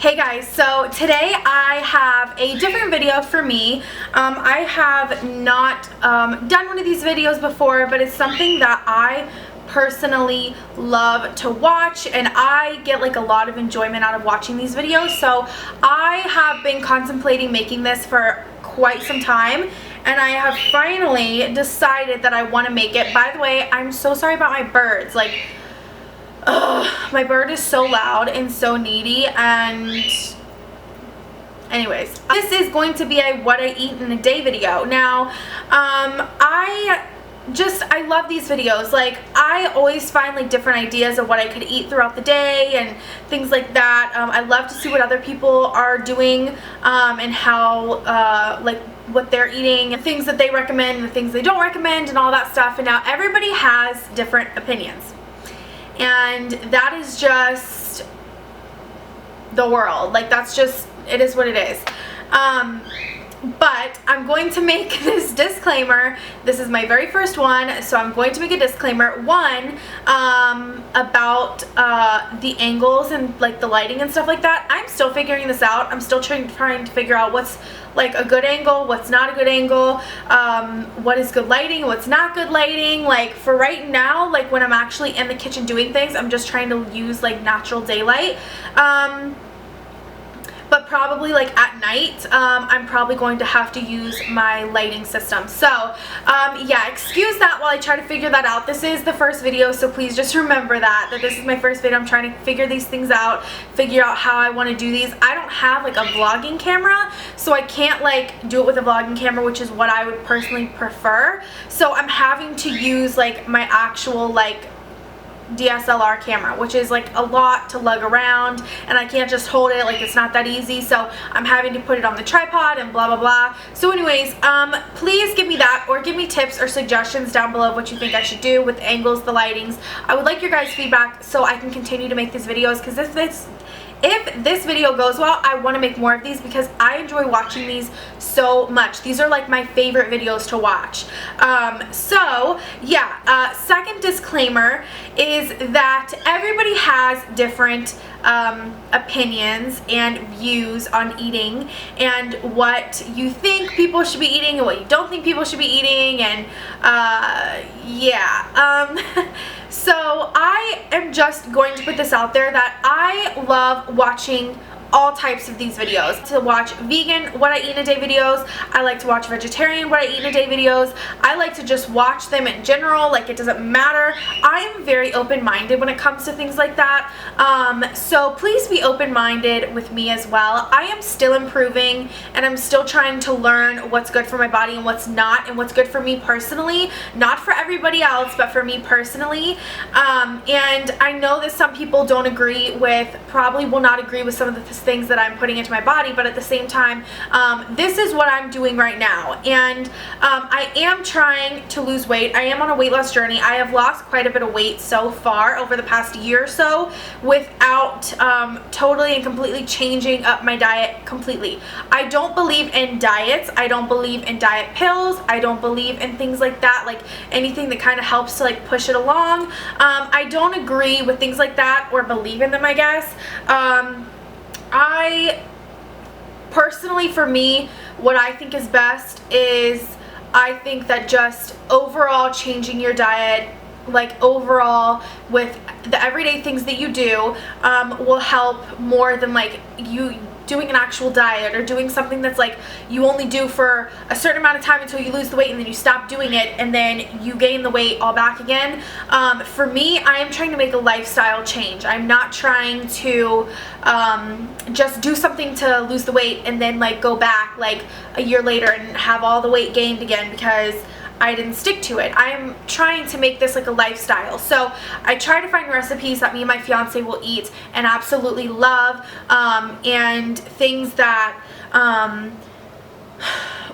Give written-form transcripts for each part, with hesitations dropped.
Hey guys, so today I have a different video for me. I have not done one of these videos before, but it's something that I personally love to watch, and I get like a lot of enjoyment out of watching these videos. So I have been contemplating making this for quite some time, and I have finally decided that I want to make it. By the way, I'm so sorry about my birds. Like, my bird is so loud and so needy. And anyways, this is going to be a what I eat in a day video. Now, I love these videos. Like, I always find like different ideas of what I could eat throughout the day and things like that. I love to see what other people are doing and how like what they're eating, and things that they recommend, the things they don't recommend, and all that stuff. And now everybody has different opinions, and that is just the world. Like, that's just, it is what it is. But I'm going to make this disclaimer. This is my very first one, so I'm going to make a disclaimer. One, about the angles and like the lighting and stuff like that. I'm still figuring this out. I'm still trying to figure out what's like a good angle, what's not a good angle, what is good lighting, what's not good lighting. Like, for right now, like when I'm actually in the kitchen doing things, I'm just trying to use like natural daylight. But probably like at night, I'm probably going to have to use my lighting system. So yeah, excuse that while I try to figure that out. This is the first video, so please just remember that this is my first video. I'm trying to figure these things out, figure out how I want to do these. I don't have like a vlogging camera, so I can't like do it with a vlogging camera, which is what I would personally prefer. So I'm having to use like my actual like DSLR camera, which is like a lot to lug around, and I can't just hold it. Like, it's not that easy, so I'm having to put it on the tripod and blah blah blah. So anyways, please give me that, or give me tips or suggestions down below of what you think I should do with the angles, the lightings. I would like your guys' feedback so I can continue to make these videos, because if this video goes well, I want to make more of these because I enjoy watching these so much. These are like my favorite videos to watch. So yeah, second disclaimer is that everybody has different opinions and views on eating, and what you think people should be eating and what you don't think people should be eating, and yeah. So I am just going to put this out there that I love watching all types of these videos. To watch vegan what I eat in a day videos, I like to watch vegetarian what I eat in a day videos, I like to just watch them in general. Like, it doesn't matter. I am very open-minded when it comes to things like that. So please be open-minded with me as well. I am still improving, and I'm still trying to learn what's good for my body and what's not, and what's good for me personally, not for everybody else, but for me personally. And I know that some people don't agree with, probably will not agree with some of the things that I'm putting into my body, but at the same time, this is what I'm doing right now. And I am trying to lose weight. I am on a weight loss journey. I have lost quite a bit of weight so far over the past year or so without totally and completely changing up my diet completely. I don't believe in diets. I don't believe in diet pills. I don't believe in things like that, like anything that kind of helps to like push it along. I don't agree with things like that, or believe in them, I guess. I personally, for me, what I think is best is, I think that just overall changing your diet, like overall with the everyday things that you do, will help more than like you doing an actual diet, or doing something that's like you only do for a certain amount of time until you lose the weight, and then you stop doing it, and then you gain the weight all back again. For me, I am trying to make a lifestyle change. I'm not trying to just do something to lose the weight and then like go back like a year later and have all the weight gained again because I didn't stick to it. I'm trying to make this like a lifestyle. So I try to find recipes that me and my fiance will eat and absolutely love, and things that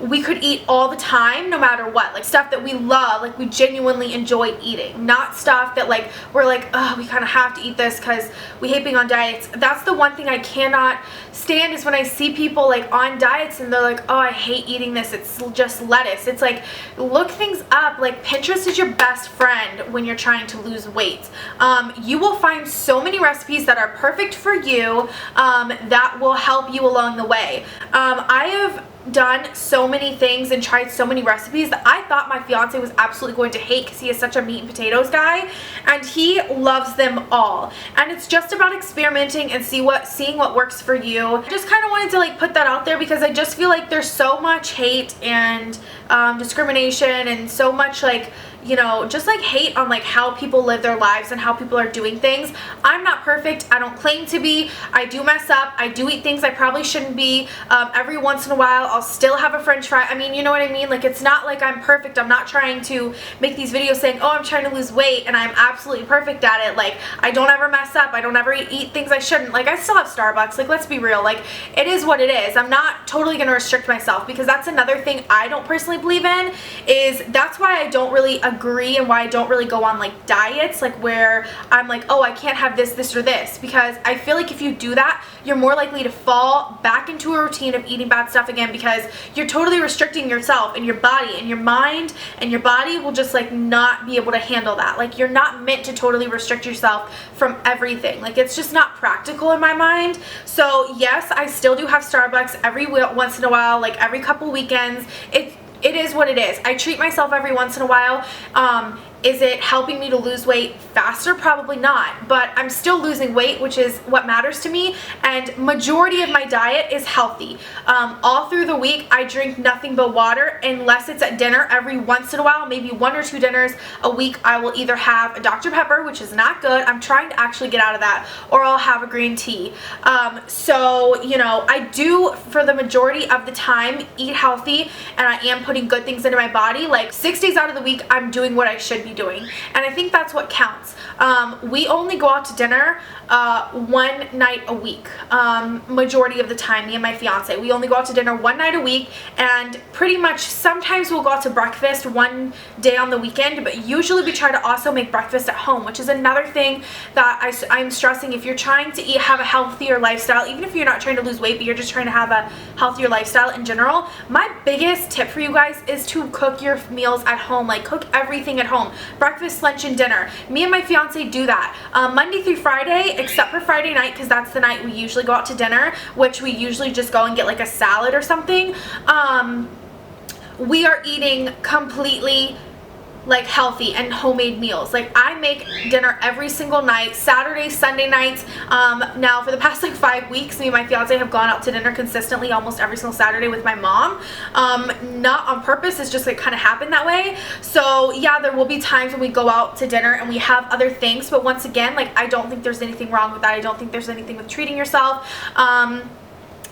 we could eat all the time no matter what, like stuff that we love, like we genuinely enjoy eating, not stuff that like we're like, oh, we kind of have to eat this because we hate being on diets. That's the one thing I cannot stand, is when I see people like on diets and they're like, oh, I hate eating this, it's just lettuce. It's like, look things up. Like, Pinterest is your best friend when you're trying to lose weight. You will find so many recipes that are perfect for you, that will help you along the way. I have done so many things and tried so many recipes that I thought my fiance was absolutely going to hate because he is such a meat and potatoes guy, and he loves them all. And it's just about experimenting and seeing what works for you. I just kind of wanted to like put that out there because I just feel like there's so much hate and discrimination and so much like, you know, just like hate on like how people live their lives and how people are doing things. I'm not perfect. I don't claim to be. I do mess up. I do eat things I probably shouldn't be. Every once in a while I'll still have a french fry. I mean, you know what I mean? Like, it's not like I'm perfect. I'm not trying to make these videos saying, oh, I'm trying to lose weight and I'm absolutely perfect at it. Like, I don't ever mess up. I don't ever eat things I shouldn't. Like, I still have Starbucks. Like, let's be real. Like, it is what it is. I'm not totally going to restrict myself, because that's another thing I don't personally believe in, is that's why I don't really agree and why I don't really go on like diets, like where I'm like, oh, I can't have this, this, or this, because I feel like if you do that, you're more likely to fall back into a routine of eating bad stuff again, because you're totally restricting yourself and your body and your mind, and your body will just like not be able to handle that. Like, you're not meant to totally restrict yourself from everything. Like, it's just not practical in my mind. So yes, I still do have Starbucks every once in a while, like every couple weekends. It is what it is. I treat myself every once in a while. Is it helping me to lose weight faster? Probably not, but I'm still losing weight, which is what matters to me, and majority of my diet is healthy. All through the week, I drink nothing but water, unless it's at dinner. Every once in a while, maybe 1 or 2 dinners a week, I will either have a Dr. Pepper, which is not good. I'm trying to actually get out of that, or I'll have a green tea. So, you know, I do, for the majority of the time, eat healthy, and I am putting good things into my body. Like, 6 days out of the week, I'm doing what I should be doing, and I think that's what counts. We only go out to dinner 1 night a week. Majority of the time, me and my fiance, we only go out to dinner 1 night a week, and pretty much sometimes we'll go out to breakfast 1 day on the weekend, but usually we try to also make breakfast at home, which is another thing that I'm stressing. If you're trying to have a healthier lifestyle, even if you're not trying to lose weight, but you're just trying to have a healthier lifestyle in general, my biggest tip for you guys is to cook your meals at home. Like, cook everything at home. Breakfast, lunch, and dinner. Me and my fiance do that Monday through Friday, except for Friday night, because that's the night we usually go out to dinner, which we usually just go and get like a salad or something. We are eating completely like healthy and homemade meals. Like, I make dinner every single night, Saturday, Sunday nights. Now for the past like 5 weeks, me and my fiance have gone out to dinner consistently almost every single Saturday with my mom. Not on purpose, it's just like kind of happened that way. So yeah, there will be times when we go out to dinner and we have other things, but once again, like, I don't think there's anything wrong with that. I don't think there's anything with treating yourself.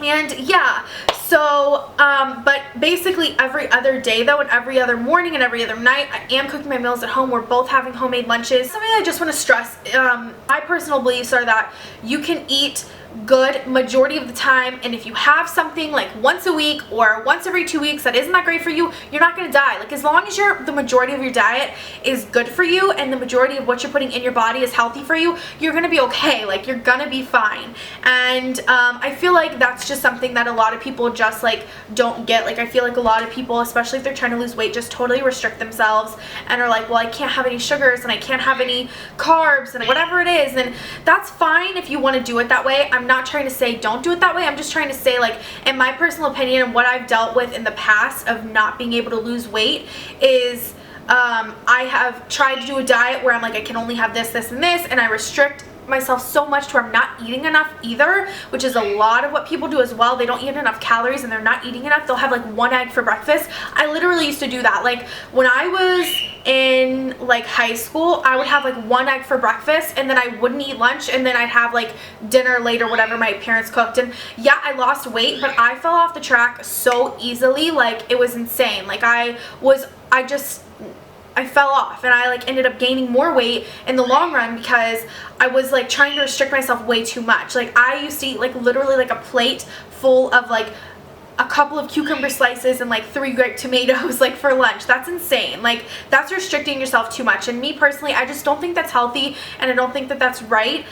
And yeah, so but basically every other day though, and every other morning and every other night, I am cooking my meals at home. We're both having homemade lunches. Something I just want to stress, my personal beliefs are that you can eat good majority of the time, and if you have something like once a week or once every 2 weeks that isn't that great for you, you're not going to die. Like, as long as the majority of your diet is good for you and the majority of what you're putting in your body is healthy for you, you're going to be okay. Like, you're going to be fine. And I feel like that's just something that a lot of people just like don't get. Like, I feel like a lot of people, especially if they're trying to lose weight, just totally restrict themselves and are like, well, I can't have any sugars and I can't have any carbs and whatever it is. And that's fine if you want to do it that way. I'm not trying to say don't do it that way. I'm just trying to say, like, in my personal opinion and what I've dealt with in the past of not being able to lose weight is I have tried to do a diet where I'm like, I can only have this, this, and this, and I restrict myself so much to where I'm not eating enough either, which is a lot of what people do as well. They don't eat enough calories and they're not eating enough. They'll have like 1 egg for breakfast. I literally used to do that. Like, when I was in like high school, I would have like 1 egg for breakfast, and then I wouldn't eat lunch, and then I'd have like dinner later, whatever my parents cooked. And yeah, I lost weight, but I fell off the track so easily. Like, it was insane. Like, I fell off, and I like ended up gaining more weight in the long run because I was like trying to restrict myself way too much. Like, I used to eat like literally like a plate full of like a couple of cucumber slices and like 3 grape tomatoes like for lunch. That's insane. Like, that's restricting yourself too much. And me personally, I just don't think that's healthy, and I don't think that that's right.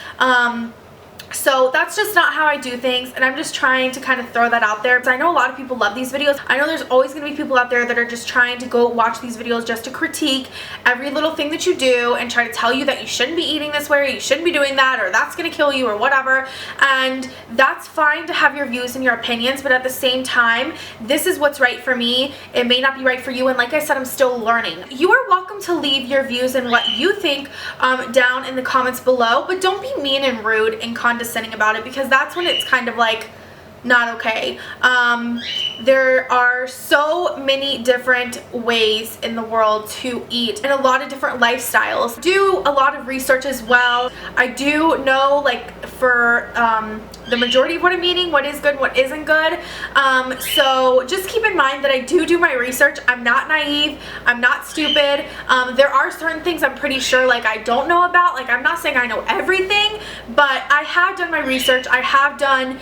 So that's just not how I do things, and I'm just trying to kind of throw that out there, because I know a lot of people love these videos. I know there's always going to be people out there that are just trying to go watch these videos just to critique every little thing that you do and try to tell you that you shouldn't be eating this way, or you shouldn't be doing that, or that's going to kill you, or whatever. And that's fine to have your views and your opinions, but at the same time, this is what's right for me. It may not be right for you, and like I said, I'm still learning. You are welcome to leave your views and what you think down in the comments below, but don't be mean and rude and condescending about it, because that's when it's kind of like not okay. There are so many different ways in the world to eat, and a lot of different lifestyles. Do a lot of research as well. I do know, like, for the majority of what I'm eating, what is good, what isn't good. So just keep in mind that I do my research. I'm not naive. I'm not stupid. There are certain things I'm pretty sure, like, I don't know about. Like, I'm not saying I know everything, but I have done my research. I have done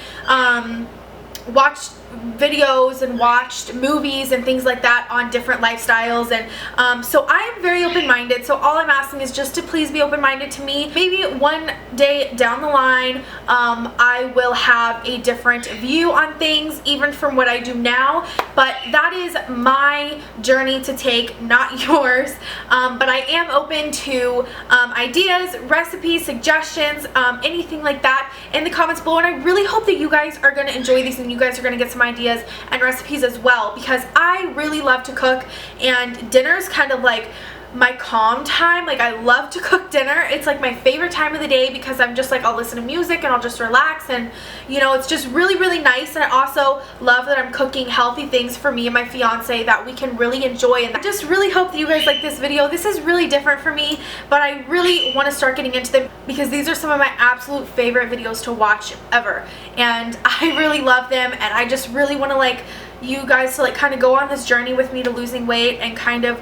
watched videos and watched movies and things like that on different lifestyles, and so I am very open-minded. So all I'm asking is just to please be open-minded to me. Maybe one day down the line I will have a different view on things, even from what I do now, but that is my journey to take, not yours. But I am open to ideas, recipes, suggestions, anything like that in the comments below, and I really hope that you guys are going to enjoy these and you guys are going to get some ideas and recipes as well, because I really love to cook, and dinner is kind of like my calm time. Like, I love to cook dinner. It's like my favorite time of the day, because I'm just like, I'll listen to music and I'll just relax, and you know, it's just really, really nice. And I also love that I'm cooking healthy things for me and my fiance that we can really enjoy, and I just really hope that you guys like this video. This is really different for me, but I really want to start getting into them, because these are some of my absolute favorite videos to watch ever, and I really love them, and I just really want to like you guys to like kind of go on this journey with me to losing weight, and kind of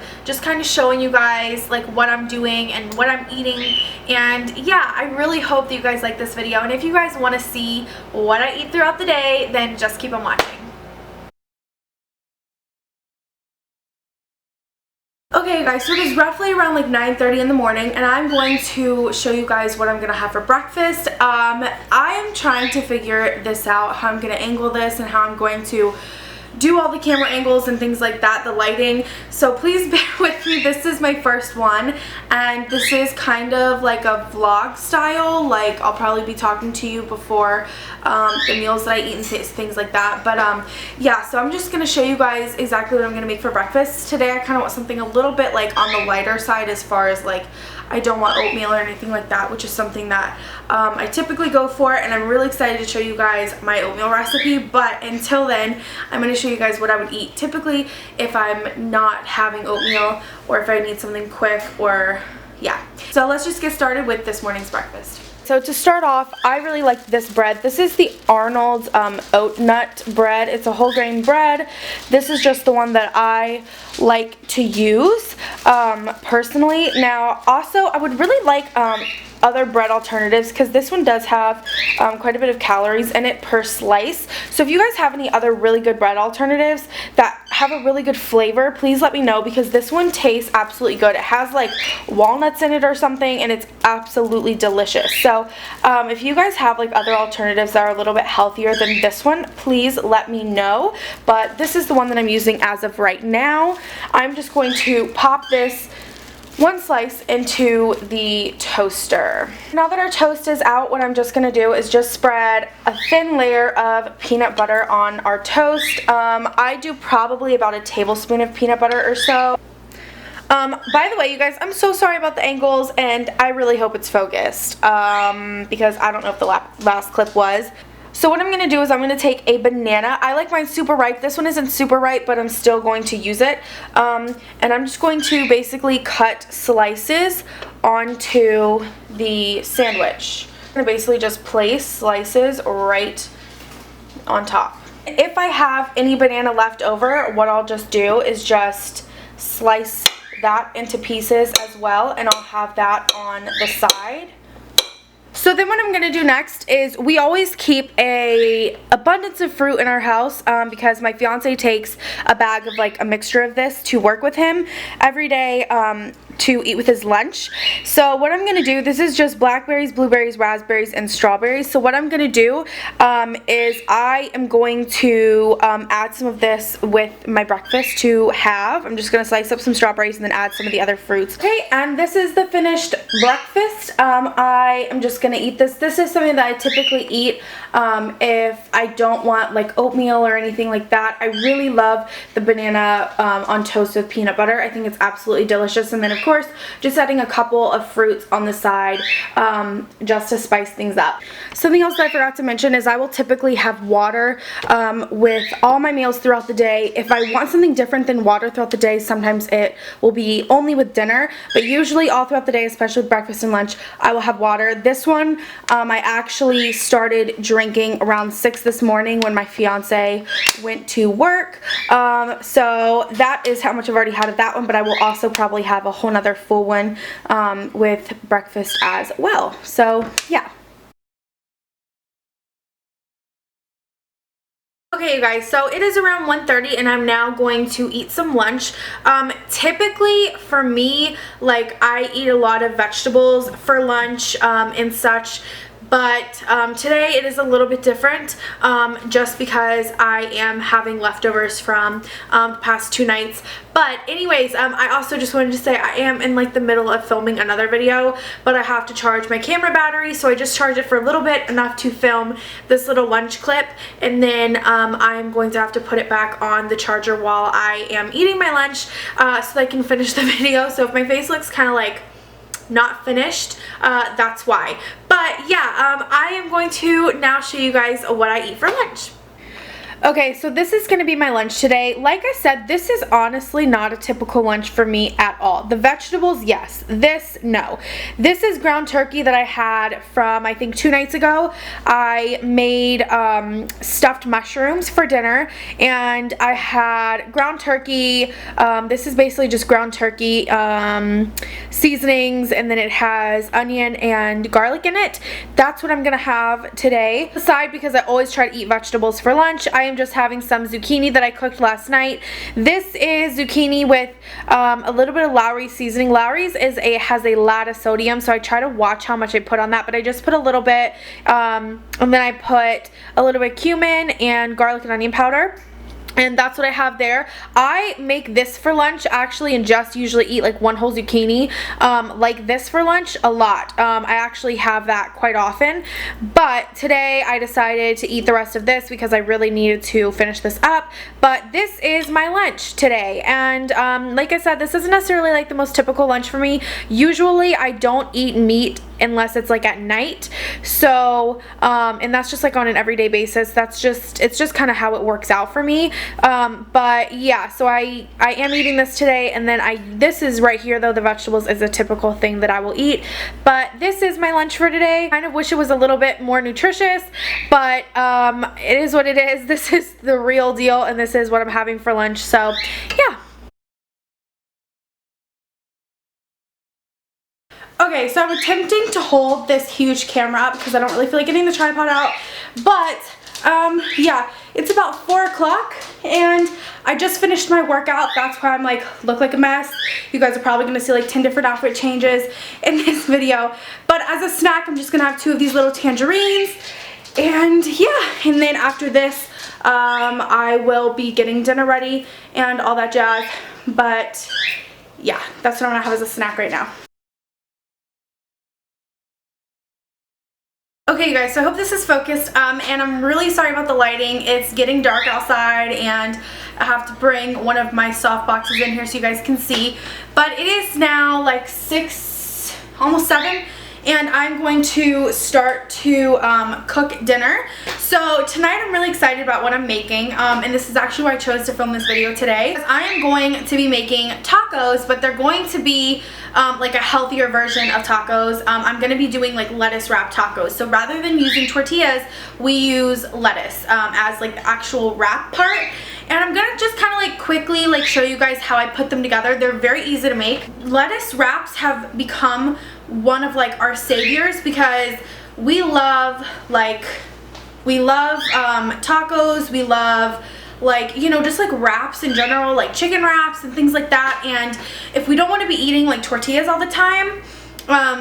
showing you guys like what I'm doing and what I'm eating. And yeah, I really hope that you guys like this video, and if you guys want to see what I eat throughout the day, then just keep on watching. Okay guys, so it is roughly around like 9:30 in the morning, and I'm going to show you guys what I'm gonna have for breakfast. I am trying to figure this out, how I'm gonna angle this and how I'm going to do all the camera angles and things like that, the lighting. So please bear with me. This is my first one, and this is kind of like a vlog style. Like, I'll probably be talking to you before the meals that I eat and things like that. But yeah, so I'm just gonna show you guys exactly what I'm gonna make for breakfast today. I kind of want something a little bit like on the lighter side, as far as like, I don't want oatmeal or anything like that, which is something that I typically go for, and I'm really excited to show you guys my oatmeal recipe. But until then, I'm going to show you guys what I would eat typically if I'm not having oatmeal, or if I need something quick, or yeah. So let's just get started with this morning's breakfast. So to start off, I really like this bread. This is the Arnold's oat nut bread. It's a whole grain bread. This is just the one that I like to use personally. Now, also, I would really like other bread alternatives, because this one does have quite a bit of calories in it per slice. So if you guys have any other really good bread alternatives that have a really good flavor, please let me know, because this one tastes absolutely good. It has like walnuts in it or something, and it's absolutely delicious. So if you guys have like other alternatives that are a little bit healthier than this one, please let me know. But this is the one that I'm using as of right now. I'm just going to pop this one slice into the toaster. Now that our toast is out, what I'm just gonna do is just spread a thin layer of peanut butter on our toast. I do probably about a tablespoon of peanut butter or so. By the way, you guys, I'm so sorry about the angles, and I really hope it's focused, because I don't know if the last clip was. So what I'm going to do is I'm going to take a banana. I like mine super ripe. This one isn't super ripe, but I'm still going to use it. And I'm just going to basically cut slices onto the sandwich. I'm going to basically just place slices right on top. If I have any banana left over, what I'll just do is just slice that into pieces as well, and I'll have that on the side. So then what I'm going to do next is we always keep a abundance of fruit in our house because my fiance takes a bag of like a mixture of this to work with him every day to eat with his lunch. So what I'm going to do, this is just blackberries, blueberries, raspberries, and strawberries. So what I'm going to do is I am going to add some of this with my breakfast to have. I'm just going to slice up some strawberries and then add some of the other fruits. Okay, and this is the finished breakfast. I am just going to eat this. This is something that I typically eat if I don't want like oatmeal or anything like that. I really love the banana on toast with peanut butter. I think it's absolutely delicious. And then of course just adding a couple of fruits on the side just to spice things up. Something else that I forgot to mention is I will typically have water with all my meals throughout the day. If I want something different than water throughout the day, sometimes it will be only with dinner, but usually all throughout the day, especially with breakfast and lunch, I will have water. This one I actually started drinking around 6 this morning when my fiance went to work. So that is how much I've already had of that one, but I will also probably have a whole nother full one with breakfast as well. So yeah. Okay, you guys, so it is around 1:30 and I'm now going to eat some lunch. Typically for me, like I eat a lot of vegetables for lunch and such. But today it is a little bit different just because I am having leftovers from the past 2 nights. But anyways, I also just wanted to say I am in like the middle of filming another video, but I have to charge my camera battery, so I just charged it for a little bit, enough to film this little lunch clip, and then I'm going to have to put it back on the charger while I am eating my lunch so that I can finish the video. So if my face looks kind of like not finished, that's why. But yeah, I am going to now show you guys what I eat for lunch. Okay, so this is going to be my lunch today. Like I said, this is honestly not a typical lunch for me at all. The vegetables, yes. This, no. This is ground turkey that I had from, I think, 2 nights ago. I made stuffed mushrooms for dinner, and I had ground turkey. This is basically just ground turkey seasonings, and then it has onion and garlic in it. That's what I'm going to have today. Aside, because I always try to eat vegetables for lunch, I am just having some zucchini that I cooked last night. This is zucchini with a little bit of Lawry's seasoning. Lawry's has a lot of sodium, so I try to watch how much I put on that, but I just put a little bit, and then I put a little bit of cumin and garlic and onion powder. And that's what I have there. I make this for lunch actually, and just usually eat like 1 whole zucchini like this for lunch a lot. I actually have that quite often, but today I decided to eat the rest of this because I really needed to finish this up. But this is my lunch today, and like I said, this isn't necessarily like the most typical lunch for me. Usually I don't eat meat unless it's like at night, so and that's just like on an everyday basis. It's just kind of how it works out for me. But yeah, so I am eating this today, and then this is right here though, the vegetables is a typical thing that I will eat. But this is my lunch for today. I kind of wish it was a little bit more nutritious, but it is what it is. This is the real deal, and this is what I'm having for lunch. So yeah. Okay, so I'm attempting to hold this huge camera up because I don't really feel like getting the tripod out, but yeah, it's about 4 o'clock and I just finished my workout. That's why I'm like, look like a mess. You guys are probably gonna see like 10 different outfit changes in this video, but as a snack, I'm just gonna have 2 of these little tangerines, and yeah, and then after this, I will be getting dinner ready and all that jazz, but yeah, that's what I'm gonna have as a snack right now. Okay, you guys, so I hope this is focused, and I'm really sorry about the lighting. It's getting dark outside, and I have to bring one of my soft boxes in here so you guys can see. But it is now like 6, almost 7, and I'm going to start to cook dinner. So tonight I'm really excited about what I'm making, and this is actually why I chose to film this video today. I am going to be making tacos, but they're going to be like a healthier version of tacos. I'm going to be doing like lettuce wrap tacos. So rather than using tortillas, we use lettuce as like the actual wrap part. And I'm gonna just kind of like quickly like show you guys how I put them together. They're very easy to make. Lettuce wraps have become one of like our saviors because we love tacos, we love like, you know, just like wraps in general, like chicken wraps and things like that. And if we don't want to be eating like tortillas all the time,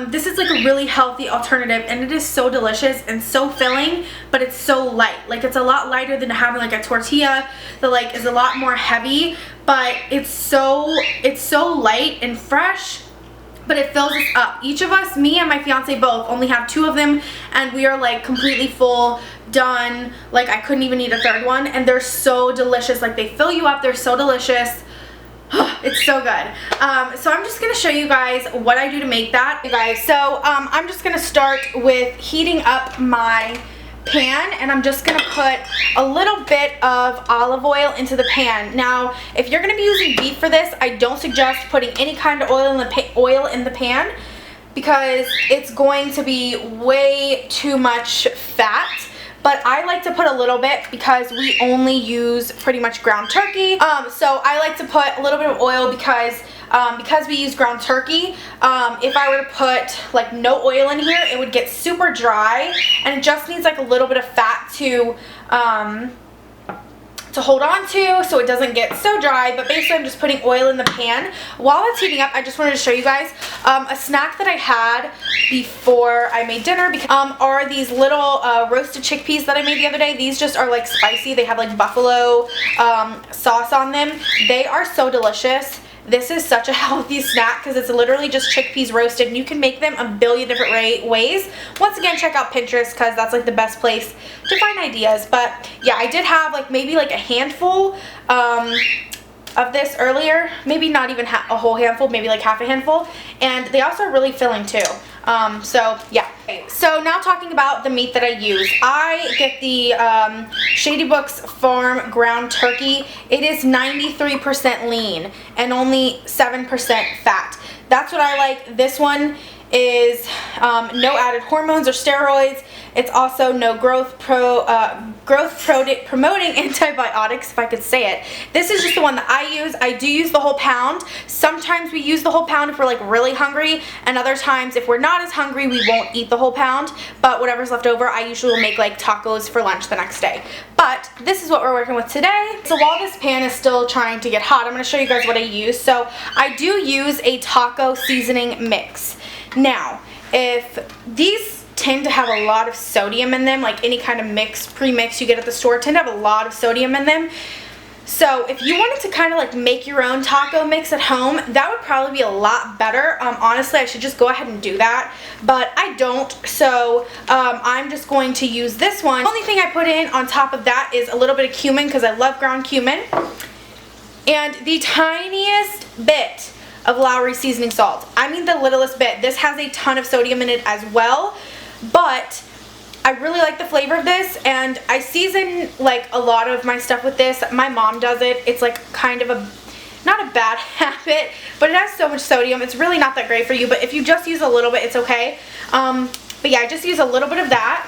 this is like a really healthy alternative, and it is so delicious and so filling, but it's so light. Like, it's a lot lighter than having like a tortilla that like is a lot more heavy, but it's so light and fresh, but it fills us up. Each of us, me and my fiance both, only have 2 of them, and we are like completely full, done. Like, I couldn't even eat a 3rd one, and they're so delicious. Like, they fill you up, they're so delicious. It's so good. So I'm just gonna show you guys what I do to make that, you guys. So I'm just gonna start with heating up my pan, and I'm just gonna put a little bit of olive oil into the pan. Now, if you're gonna be using beef for this, I don't suggest putting any kind of oil in the pan, because it's going to be way too much fat. But I like to put a little bit because we only use pretty much ground turkey. So I like to put a little bit of oil because we use ground turkey. If I were to put like no oil in here, it would get super dry, and it just needs like a little bit of fat to hold on to, so it doesn't get so dry. But basically, I'm just putting oil in the pan. While it's heating up, I just wanted to show you guys a snack that I had before I made dinner, are these little roasted chickpeas that I made the other day. These just are like spicy. They have like buffalo sauce on them. They are so delicious. This is such a healthy snack because it's literally just chickpeas roasted, and you can make them a billion different ways. Once again, check out Pinterest because that's like the best place to find ideas. But yeah, I did have like maybe like a handful of this earlier. Maybe not even a whole handful, maybe like half a handful. And they also are really filling too. So yeah. So now talking about the meat that I use. I get the Shady Books Farm ground turkey. It is 93% lean and only 7% fat. That's what I like. This one is no added hormones or steroids. It's also no growth promoting antibiotics, if I could say it. This is just the one that I use. I do use the whole pound. Sometimes we use the whole pound if we're like really hungry, and other times if we're not as hungry, we won't eat the whole pound. But whatever's left over, I usually will make like tacos for lunch the next day. But this is what we're working with today. So while this pan is still trying to get hot, I'm going to show you guys what I use. So I do use a taco seasoning mix. Now, if these tend to have a lot of sodium in them, like any kind of pre-mix you get at the store tend to have a lot of sodium in them. So if you wanted to kind of like make your own taco mix at home, that would probably be a lot better. Honestly, I should just go ahead and do that, but I don't. So I'm just going to use this one. The only thing I put in on top of that is a little bit of cumin because I love ground cumin, and the tiniest bit of Lowry seasoning salt. I mean the littlest bit. This has a ton of sodium in it as well, but I really like the flavor of this, and I season like a lot of my stuff with this. My mom does it. It's like kind of not a bad habit, but it has so much sodium. It's really not that great for you, but if you just use a little bit, it's okay. But yeah, I just use a little bit of that.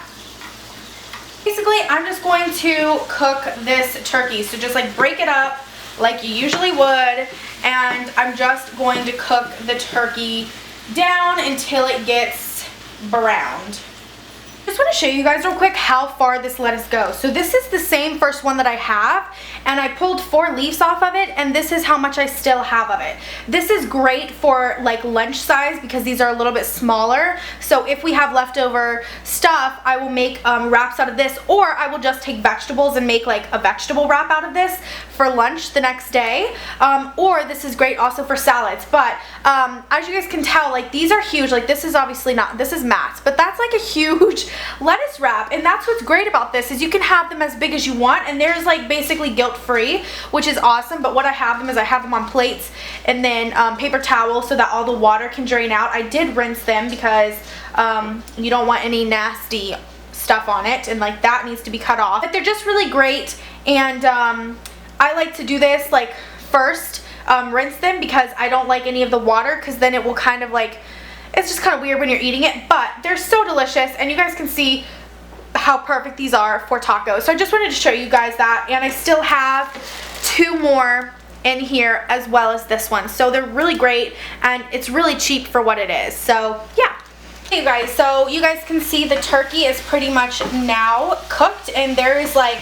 Basically, I'm just going to cook this turkey. So just like break it up like you usually would, and I'm just going to cook the turkey down until it gets browned. I just want to show you guys real quick how far this lettuce goes. So this is the same first one that I have, and I pulled 4 leaves off of it, and this is how much I still have of it. This is great for like lunch size because these are a little bit smaller. So if we have leftover stuff, I will make wraps out of this, or I will just take vegetables and make like a vegetable wrap out of this for lunch the next day. Or this is great also for salads. But as you guys can tell, like these are huge. Like this is obviously not, this is Matt's, but that's like a huge lettuce wrap, and that's what's great about this is you can have them as big as you want, and there's like basically guilt-free, which is awesome. But what I have them is I have them on plates and then paper towel so that all the water can drain out. I did rinse them because you don't want any nasty stuff on it, and like that needs to be cut off. But they're just really great, and I like to do this like first, rinse them because I don't like any of the water, because then it will kind of like, it's just kind of weird when you're eating it. But they're so delicious, and you guys can see how perfect these are for tacos. So I just wanted to show you guys that, and I still have 2 more in here as well as this one. So they're really great, and it's really cheap for what it is. So yeah. Hey guys, so you guys can see the turkey is pretty much now cooked, and there is like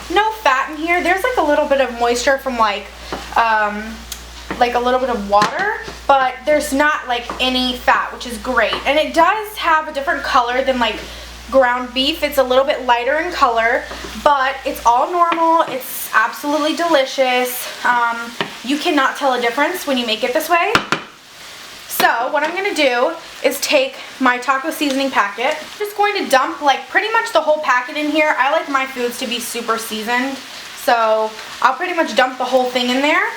no fat in here. There's like a little bit of moisture from like a little bit of water, but there's not like any fat, which is great. And it does have a different color than like ground beef. It's a little bit lighter in color, but it's all normal. It's absolutely delicious. You cannot tell a difference when you make it this way. So what I'm gonna do is take my taco seasoning packet. I'm just going to dump like pretty much the whole packet in here. I like my foods to be super seasoned, so I'll pretty much dump the whole thing in there.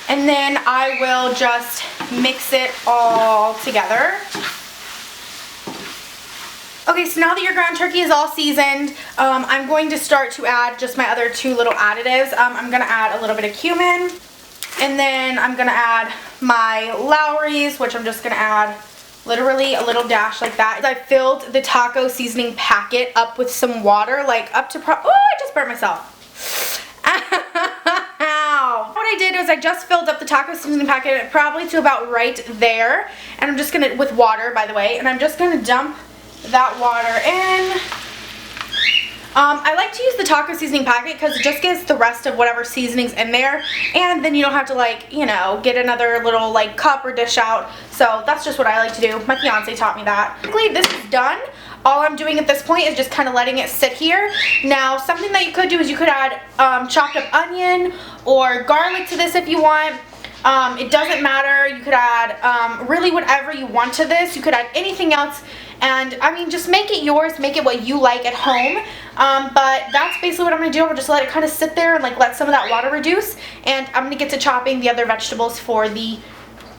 And then I will just mix it all together. Okay, so now that your ground turkey is all seasoned, I'm going to start to add just my other two little additives. I'm going to add a little bit of cumin, and then I'm going to add my Lawry's, which I'm just going to add literally a little dash like that. I filled the taco seasoning packet up with some water, like up to oh, I just burnt myself. Ow. What I did was I just filled up the taco seasoning packet probably to about right there, and I'm just going to, with water by the way, and I'm just going to dump that water in. I like to use the taco seasoning packet because it just gives the rest of whatever seasonings in there, and then you don't have to like, you know, get another little like cup or dish out. So that's just what I like to do. My fiance taught me that. Basically, this is done. All I'm doing at this point is just kind of letting it sit here. Now, something that you could do is you could add chopped up onion or garlic to this if you want. It doesn't matter. You could add really whatever you want to this. You could add anything else. And I mean, just make it yours, make it what you like at home. But that's basically what I'm gonna do. I'm gonna just let it kind of sit there and like let some of that water reduce. And I'm gonna get to chopping the other vegetables for the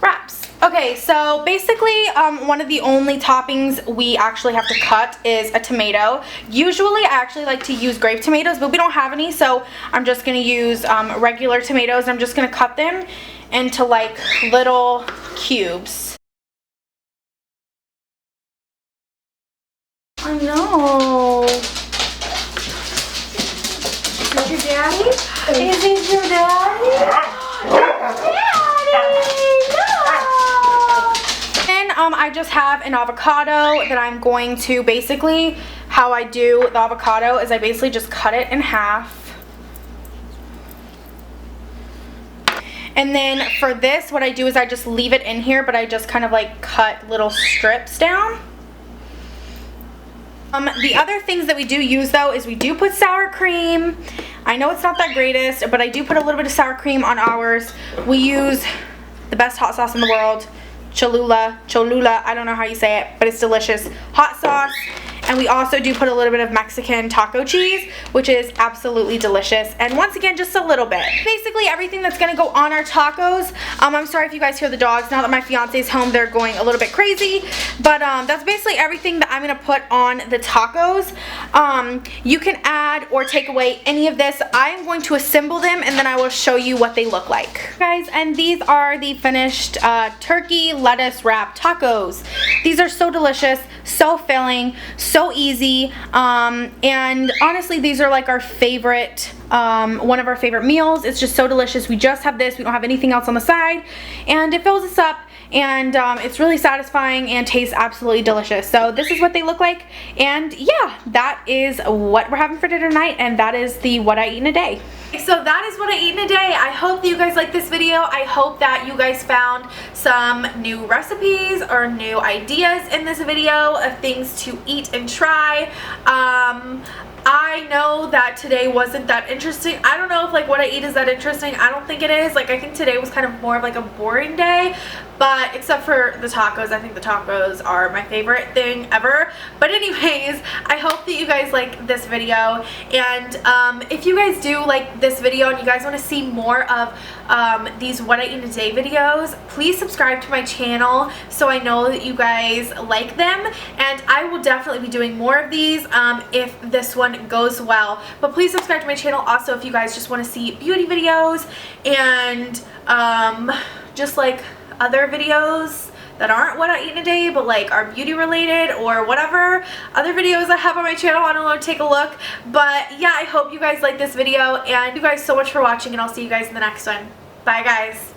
wraps. Okay, so basically one of the only toppings we actually have to cut is a tomato. Usually I actually like to use grape tomatoes, but we don't have any, so I'm just gonna use regular tomatoes. I'm just gonna cut them into like little cubes. I know. Is that your daddy? Is it your daddy? Daddy! No! I just have an avocado that I'm going to basically, how I do the avocado is I basically just cut it in half. And then for this, what I do is I just leave it in here, but I just kind of like cut little strips down. The other things that we do use though is we do put sour cream. I know it's not that greatest, but I do put a little bit of sour cream on ours. We use the best hot sauce in the world, Cholula, I don't know how you say it, but it's delicious hot sauce. And we also do put a little bit of Mexican taco cheese, which is absolutely delicious. And once again, just a little bit. Basically everything that's gonna go on our tacos. I'm sorry if you guys hear the dogs. Now that my fiance's home, they're going a little bit crazy. But that's basically everything that I'm gonna put on the tacos. You can add or take away any of this. I'm going to assemble them and then I will show you what they look like. Guys, and these are the finished turkey lettuce wrap tacos. These are so delicious, so filling, so easy, and honestly these are like our favorite, one of our favorite meals. It's just so delicious. We just have this, we don't have anything else on the side, and it fills us up, and it's really satisfying and tastes absolutely delicious. So this is what they look like, and yeah, that is what we're having for dinner tonight, and that is the what I eat in a day. So that is what I eat in a day. I hope that you guys like this video. I hope that you guys found some new recipes or new ideas in this video of things to eat and try. I know that today wasn't that interesting. I don't know if like what I eat is that interesting. I don't think it is. Like I think today was kind of more of like a boring day, but except for the tacos. I think the tacos are my favorite thing ever. But anyways, I hope that you guys like this video, and if you guys do like this video and you guys want to see more of these what I eat in a day videos, please subscribe to my channel so I know that you guys like them, and I will definitely be doing more of these if this one goes well. But please subscribe to my channel also if you guys just want to see beauty videos and just like other videos that aren't what I eat in a day but like are beauty related or whatever other videos I have on my channel. I don't know, take a look. But yeah, I hope you guys like this video, and thank you guys so much for watching, and I'll see you guys in the next one. Bye guys.